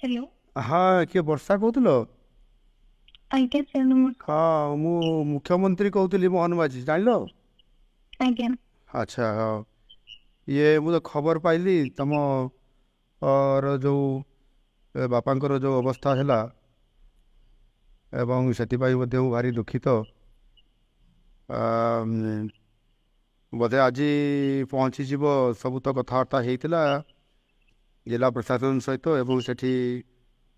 Hello. हाँ किए वर्षा कହୁଥିଲ? आज्ञा ସାର୍ ନମସ୍କାର। ହଁ ମୁଁ ମୁଖ୍ୟମନ୍ତ୍ରୀ କହୁଥିଲି ମୋହନ ମାଝୀ ଜାଣିଲ। ଆଜ୍ଞା। ଆଚ୍ଛା ହଁ ମୁଁ ତ ଖବର ପାଇଲି ତମ ର ଯୋଉ ବାପାଙ୍କର ଯୋଉ ଅବସ୍ଥା ହେଲା ଏବଂ ସେଥିପାଇଁ ମଧ୍ୟ ମୁଁ ଭାରି ଦୁଃଖିତ। ବୋଧେ ଆଜି ପହଞ୍ଚିଯିବ ସବୁ ତ କଥାବାର୍ତ୍ତା ହେଇଥିଲା ଜିଲ୍ଲା ପ୍ରଶାସନ ସହିତ ଏବଂ ସେଠି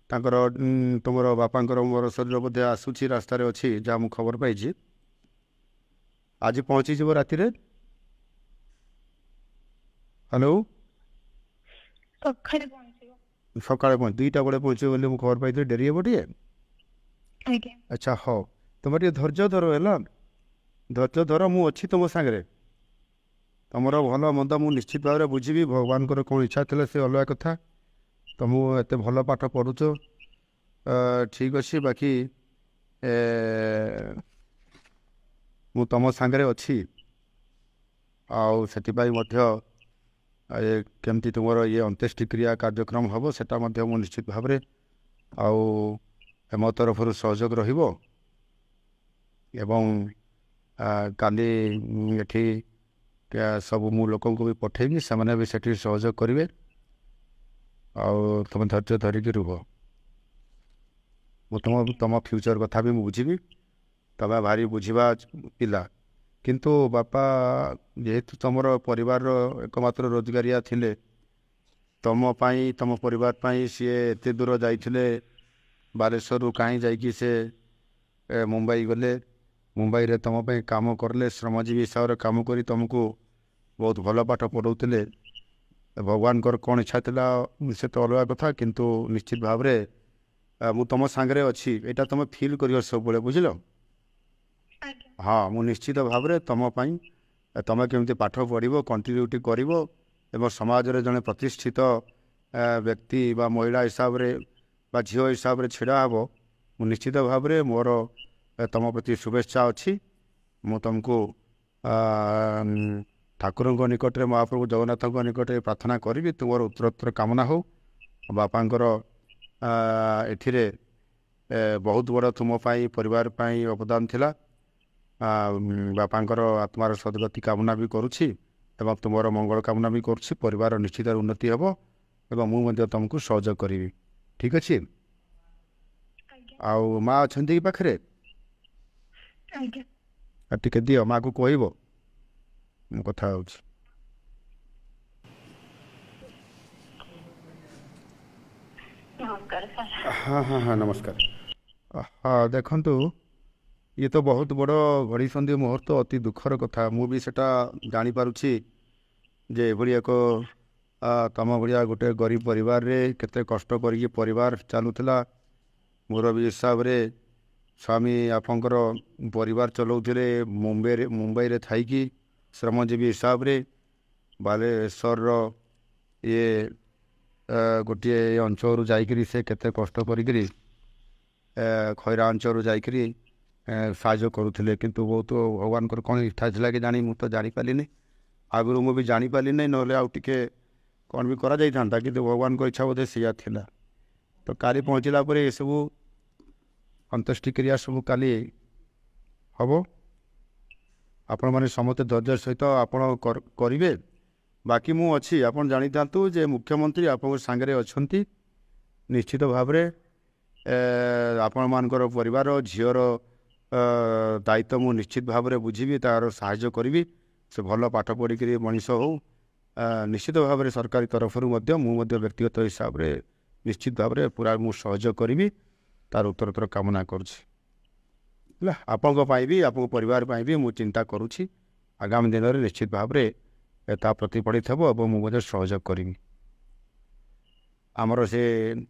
ତାଙ୍କର ତୁମର ବାପାଙ୍କର ମୋର ଶରୀର ବୋଧେ ଆସୁଛି ରାସ୍ତାରେ ଅଛି ଯାହା ମୁଁ ଖବର ପାଇଛି। ଆଜି ପହଞ୍ଚିଯିବ ରାତିରେ। ହ୍ୟାଲୋ। ସକାଳେ ପହଞ୍ଚିବ। ସକାଳେ ପହଞ୍ଚ 2ଟା ବେଳେ ପହଞ୍ଚିବ ବୋଲି ମୁଁ ଖବର ପାଇଥିଲି ଡେରି ହେବ ଟିକେ। ଆଜ୍ଞା। ଆଚ୍ଛା ହଉ ତୁମେ ଟିକେ ଧୈର୍ଯ୍ୟ ଧର ହେଲା ଧୈର୍ଯ୍ୟ ଧର ମୁଁ ଅଛି ତୁମ ସାଙ୍ଗରେ। ତମର ଭଲ ମନ୍ଦ ମୁଁ ନିଶ୍ଚିତ ଭାବରେ ବୁଝିବି ଭଗବାନଙ୍କର କ'ଣ ଇଚ୍ଛା ଥିଲେ ସେ ଅଲଗା କଥା। ତମକୁ ଏତେ ଭଲ ପାଠ ପଢ଼ୁଛ ଠିକ୍ ଅଛି ବାକି ମୁଁ ତମ ସାଙ୍ଗରେ ଅଛି ଆଉ ସେଥିପାଇଁ ମଧ୍ୟ କେମିତି ତୁମର ଅନ୍ତ୍ୟେଷ୍ଟିକ୍ରିୟା କାର୍ଯ୍ୟକ୍ରମ ହେବ ସେଟା ମଧ୍ୟ ମୁଁ ନିଶ୍ଚିତ ଭାବରେ ଆଉ ମୋ ତରଫରୁ ସହଯୋଗ ରହିବ ଏବଂ କାଲି ଏଠି ସବୁ ମୁଁ ଲୋକଙ୍କୁ ବି ପଠେଇବି ସେମାନେ ବି ସେଠି ସହଯୋଗ କରିବେ ଆଉ ତୁମେ ଧୈର୍ଯ୍ୟ ଧରିକି ରୁହ। ମୁଁ ଆଜ୍ଞା। ତମ ଫ୍ୟୁଚର କଥା ବି ମୁଁ ବୁଝିବି ତମେ ଭାରି ବୁଝିବା ପିଲା କିନ୍ତୁ ବାପା ଯେହେତୁ ତମର ପରିବାରର ଏକମାତ୍ର ରୋଜଗାରିଆ ଥିଲେ ତମ ପାଇଁ ତମ ପରିବାର ପାଇଁ ସିଏ ଏତେ ଦୂର ଯାଇଥିଲେ ବାଲେଶ୍ୱରରୁ କାହିଁ ଯାଇକି ସେ ମୁମ୍ବାଇ ଗଲେ ମୁମ୍ବାଇରେ ତମ ପାଇଁ କାମ କରିଲେ ଶ୍ରମଜୀବୀ ହିସାବରେ କାମ କରି ତମକୁ ବହୁତ ଭଲ ପାଠ ପଢ଼ାଉଥିଲେ। ଭଗବାନଙ୍କର କ'ଣ ଇଚ୍ଛା ଥିଲା ସେ ତ ଅଲଗା କଥା କିନ୍ତୁ ନିଶ୍ଚିତ ଭାବରେ ମୁଁ ତମ ସାଙ୍ଗରେ ଅଛି ଏଇଟା ତମେ ଫିଲ୍ କରିବ ସବୁବେଳେ ବୁଝିଲ। ଆଜ୍ଞା। ହଁ ମୁଁ ନିଶ୍ଚିତ ଭାବରେ ତମ ପାଇଁ ତମେ କେମିତି ପାଠ ପଢ଼ିବ କଣ୍ଟିନ୍ୟୁଟି କରିବ ଏବଂ ସମାଜରେ ଜଣେ ପ୍ରତିଷ୍ଠିତ ବ୍ୟକ୍ତି ବା ମହିଳା ହିସାବରେ ବା ଝିଅ ହିସାବରେ ଛିଡ଼ା ହେବ ମୁଁ ନିଶ୍ଚିତ ଭାବରେ ମୋର ତମ ପ୍ରତି ଶୁଭେଚ୍ଛା ଅଛି। ମୁଁ ତୁମକୁ ଠାକୁରଙ୍କ ନିକଟରେ ମହାପ୍ରଭୁ ଜଗନ୍ନାଥଙ୍କ ନିକଟରେ ପ୍ରାର୍ଥନା କରିବି ତୁମର ଉତ୍ତରୋତ୍ତର କାମନା ହେଉ। ବାପାଙ୍କର ଏଥିରେ ବହୁତ ବଡ଼ ତୁମ ପାଇଁ ପରିବାର ପାଇଁ ଅବଦାନ ଥିଲା। ବାପାଙ୍କର ଆତ୍ମାର ସଦ୍ଗତି କାମନା ବି କରୁଛି ଏବଂ ତୁମର ମଙ୍ଗଳ କାମନା ବି କରୁଛି। ପରିବାର ନିଶ୍ଚିତ ଉନ୍ନତି ହେବ ଏବଂ ମୁଁ ମଧ୍ୟ ତୁମକୁ ସହଯୋଗ କରିବି ଠିକ୍ ଅଛି। ଆଜ୍ଞା। ଆଉ ମା ଅଛନ୍ତି କି ପାଖରେ? ଆଜ୍ଞା। ଆଉ ଟିକେ ଦିଅ ମାଆକୁ କହିବ ମୁଁ କଥା ହେଉଛି। ନମସ୍କାର ସାର୍। ହଁ ହଁ ହଁ ନମସ୍କାର। ହଁ ଦେଖନ୍ତୁ ଇଏ ତ ବହୁତ ବଡ଼ ଘଡ଼ିସନ୍ଧି ମୁହୂର୍ତ୍ତ ଅତି ଦୁଃଖର କଥା ମୁଁ ବି ସେଟା ଜାଣିପାରୁଛି ଯେ ଏଭଳି ଏକ ତମ ଭଳିଆ ଗୋଟେ ଗରିବ ପରିବାରରେ କେତେ କଷ୍ଟ କରିକି ପରିବାର ଚାଲୁଥିଲା। ମୁରବୀ ହିସାବରେ ସ୍ୱାମୀ ଆପଣଙ୍କର ପରିବାର ଚଲାଉଥିଲେ ମୁମ୍ବାଇରେ ଥାଇକି ଶ୍ରମଜୀବୀ ହିସାବରେ ବାଲେଶ୍ୱରର ଇଏ ଗୋଟିଏ ଅଞ୍ଚଳରୁ ଯାଇକରି ସେ କେତେ କଷ୍ଟ କରିକିରି ଖଇରା ଅଞ୍ଚଳରୁ ଯାଇକରି ସାହାଯ୍ୟ କରୁଥିଲେ କିନ୍ତୁ ବହୁତ ଭଗବାନଙ୍କର କ'ଣ ଇଚ୍ଛା ଥିଲା କି ଜାଣି ମୁଁ ତ ଜାଣିପାରିଲିନି ଆଗରୁ ମୁଁ ବି ଜାଣିପାରିଲିନି ନହେଲେ ଆଉ ଟିକେ କ'ଣ ବି କରାଯାଇଥାନ୍ତା କିନ୍ତୁ ଭଗବାନଙ୍କ ଇଚ୍ଛା ବୋଧେ ସେଇଆ ଥିଲା। ତ କାଲି ପହଞ୍ଚିଲା ପରେ ଏସବୁ ଅନ୍ତ୍ୟେଷ୍ଟିକ୍ରିୟା ସବୁ କାଲି ହେବ। ଆପଣମାନେ ସମସ୍ତେ ଧୈର୍ଯ୍ୟ ସହିତ ଆପଣ କରିବେ ବାକି ମୁଁ ଅଛି ଆପଣ ଜାଣିଥାନ୍ତୁ ଯେ ମୁଖ୍ୟମନ୍ତ୍ରୀ ଆପଣଙ୍କ ସାଙ୍ଗରେ ଅଛନ୍ତି। ନିଶ୍ଚିତ ଭାବରେ ଆପଣମାନଙ୍କର ପରିବାର ଝିଅର ଦାୟିତ୍ୱ ମୁଁ ନିଶ୍ଚିତ ଭାବରେ ବୁଝିବି ତାର ସାହାଯ୍ୟ କରିବି ସେ ଭଲ ପାଠ ପଢ଼ିକରି ମଣିଷ ହେଉ। ନିଶ୍ଚିତ ଭାବରେ ସରକାରୀ ତରଫରୁ ମଧ୍ୟ ମୁଁ ମଧ୍ୟ ବ୍ୟକ୍ତିଗତ ହିସାବରେ ନିଶ୍ଚିତ ଭାବରେ ପୁରା ମୁଁ ସହଯୋଗ କରିବି ତାର ଉତ୍ତରୋତ୍ତର କାମନା କରୁଛି ହେଲା। ଆପଣଙ୍କ ପାଇଁ ବି ଆପଣଙ୍କ ପରିବାର ପାଇଁ ବି ମୁଁ ଚିନ୍ତା କରୁଛି ଆଗାମୀ ଦିନରେ ନିଶ୍ଚିତ ଭାବରେ ତା ପ୍ରତିଫଳିତ ହେବ ଏବଂ ମୁଁ ମଧ୍ୟ ସହଯୋଗ କରିବି। ଆମର ସେ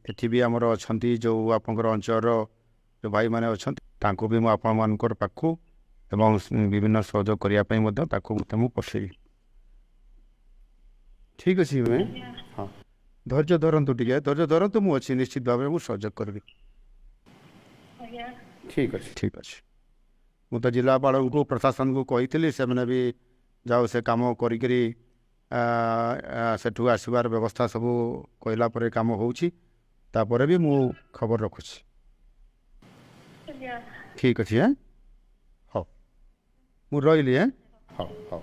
ଏଠି ବି ଆମର ଅଛନ୍ତି ଯେଉଁ ଆପଣଙ୍କର ଅଞ୍ଚଳର ଯେଉଁ ଭାଇମାନେ ଅଛନ୍ତି ତାଙ୍କୁ ବି ମୁଁ ଆପଣମାନଙ୍କର ପାଖକୁ ଏବଂ ବିଭିନ୍ନ ସହଯୋଗ କରିବା ପାଇଁ ମଧ୍ୟ ତାକୁ ମୁଁ ପଠେଇବି ଠିକ୍ ଅଛି ମେ ଆଜ୍ଞା। ହଁ ଧୈର୍ଯ୍ୟ ଧରନ୍ତୁ ଟିକେ ଧୈର୍ଯ୍ୟ ଧରନ୍ତୁ ମୁଁ ଅଛି ନିଶ୍ଚିତ ଭାବରେ ମୁଁ ସହଯୋଗ କରିବି। ଆଜ୍ଞା। ଠିକ୍ ଅଛି ଠିକ୍ ଅଛି। ମୁଁ ତ ଜିଲ୍ଲାପାଳଙ୍କୁ ପ୍ରଶାସନକୁ କହିଥିଲି ସେମାନେ ବି ଯାଉ ସେ କାମ କରିକିରି ସେଠୁ ଆସିବାର ବ୍ୟବସ୍ଥା ସବୁ କହିଲା ପରେ କାମ ହେଉଛି ତାପରେ ବି ମୁଁ ଖବର ରଖୁଛି। ଆଜ୍ଞା। ଠିକ୍ ଅଛି ହଉ ମୁଁ ରହିଲି ହଉ ହଉ।